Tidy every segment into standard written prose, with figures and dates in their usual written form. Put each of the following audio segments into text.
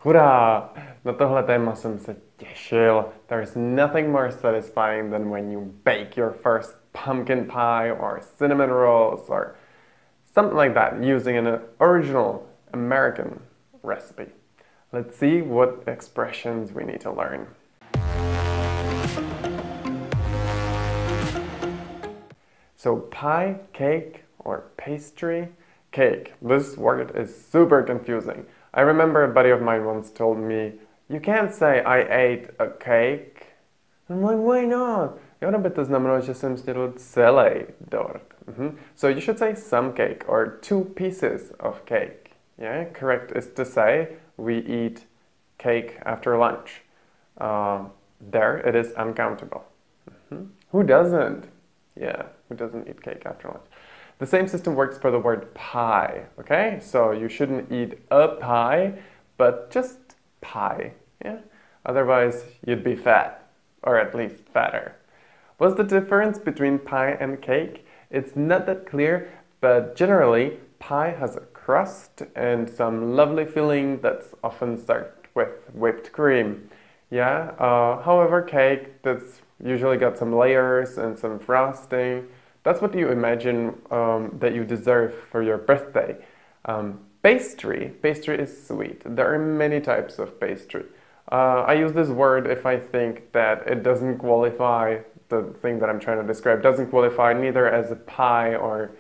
Hurá! Na tohle téma jsem se těšil. There's nothing more satisfying than when you bake your first pumpkin pie or cinnamon rolls or something like that using an original American recipe. Let's see what expressions we need to learn. So pie, cake, or pastry. Cake. This word is super confusing. I remember a buddy of mine once told me, you can't say I ate a cake. I'm like, why not? Jo, by to znamenalo, že jsem snědl celý dort. So you should say some cake or 2 pieces of cake. Yeah, correct is to say we eat cake after lunch. There it is uncountable. Who doesn't? Yeah, who doesn't eat cake after lunch? The same system works for the word pie, okay? So you shouldn't eat a pie, but just pie, yeah? Otherwise, you'd be fat, or at least fatter. What's the difference between pie and cake? It's not that clear, but generally, pie has a crust and some lovely filling that's often served with whipped cream. Yeah, however, cake that's usually got some layers and some frosting. That's what you imagine that you deserve for your birthday. Pastry is sweet. There are many types of pastry. I use this word if I think that it doesn't qualify, the thing that I'm trying to describe doesn't qualify neither as a pie or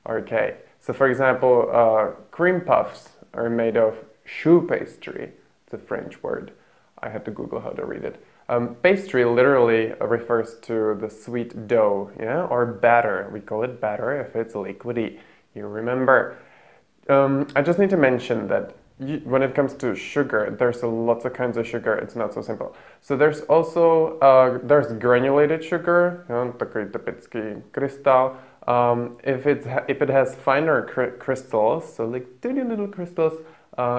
a cake. So for example, cream puffs are made of choux pastry. It's a French word. I had to Google how to read it. Pastry literally refers to the sweet dough, yeah, or batter. We call it batter if it's liquidy. You remember. I just need to mention that when it comes to sugar, there's lots of kinds of sugar. It's not so simple. So there's also there's granulated sugar, you know, takový typický krystal. If it has finer crystals, so like tiny little crystals,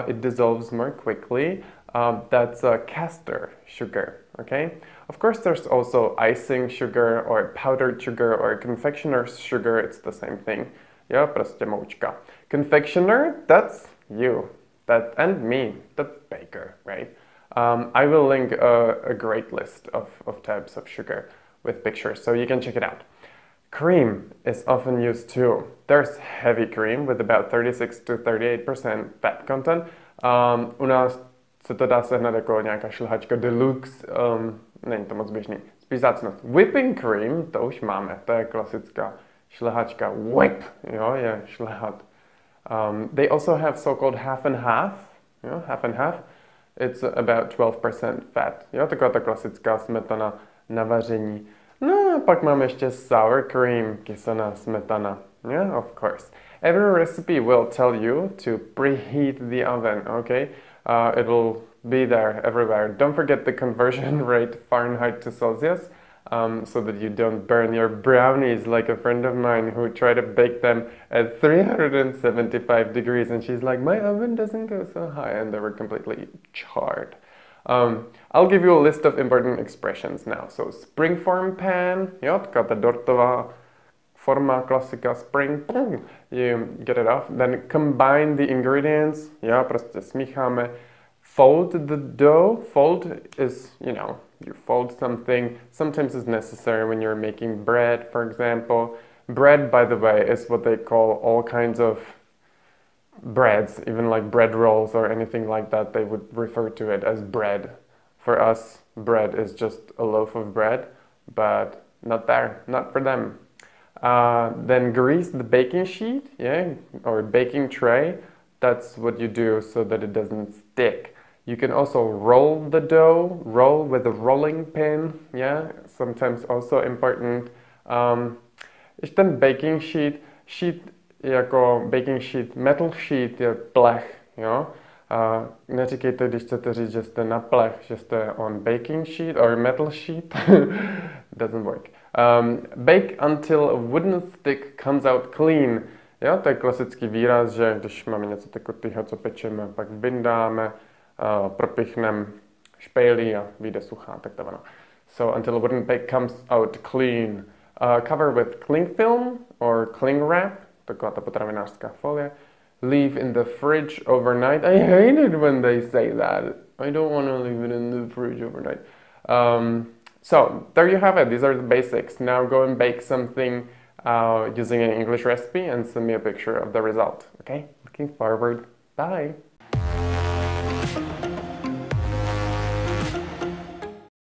it dissolves more quickly. That's caster sugar, okay? Of course, there's also icing sugar or powdered sugar or confectioner's sugar. It's the same thing. Jo, prostě moučka. Confectioner, that's you. That and me, the baker, right? I will link a great list of types of sugar with pictures, so you can check it out. Cream is often used too. There's heavy cream with about 36 to 38% fat content. U nás se to dá sehnat jako nějaká šlehačka deluxe, není to moc běžný, spíš zácnost. Whipping cream, to už máme, to je klasická šlehačka. Whip, jo, je šlehat. They also have so-called half and half, jo, half and half. It's about 12% fat, jo, taková ta klasická smetana na vaření. No a pak máme ještě sour cream, kysaná smetana. Yeah, of course. Every recipe will tell you to preheat the oven, okay? It will be there everywhere. Don't forget the conversion rate Fahrenheit to Celsius, so that you don't burn your brownies like a friend of mine who tried to bake them at 375 degrees and she's like, my oven doesn't go so high, and they were completely charred. I'll give you a list of important expressions now. So springform pan, jo, taková ta dortová forma, klasika, spring, you get it off. Then combine the ingredients, jo, prostě smícháme. Fold the dough. Fold is, you know, you fold something. Sometimes it's necessary when you're making bread, for example. Bread, by the way, is what they call all kinds of breads, even like bread rolls or anything like that. They would refer to it as bread. For us, bread is just a loaf of bread, but not there, not for them. Then grease the baking sheet, yeah, or baking tray. That's what you do so that it doesn't stick. You can also roll the dough, roll with a rolling pin, yeah, sometimes also important. Ještě ten baking sheet jako baking sheet, metal sheet je plech, jo. Neříkejte, když chcete říct, že jste na plech, že jste on baking sheet or metal sheet. Doesn't work. Bake until a wooden stick comes out clean. Jo, to je klasický výraz, že když máme něco takového, co pečeme, pak vyndáme, propichneme špejlí a vyjde suchá, tak to ono. So until a wooden bake comes out clean. Cover with cling film or cling wrap, taková ta potravinářská folie. leave in the fridge overnight. I hate it when they say that. I don't want to leave it in the fridge overnight. So there you have it. These are the basics. Now go and bake something using an English recipe and send me a picture of the result. Okay? Looking forward. Bye.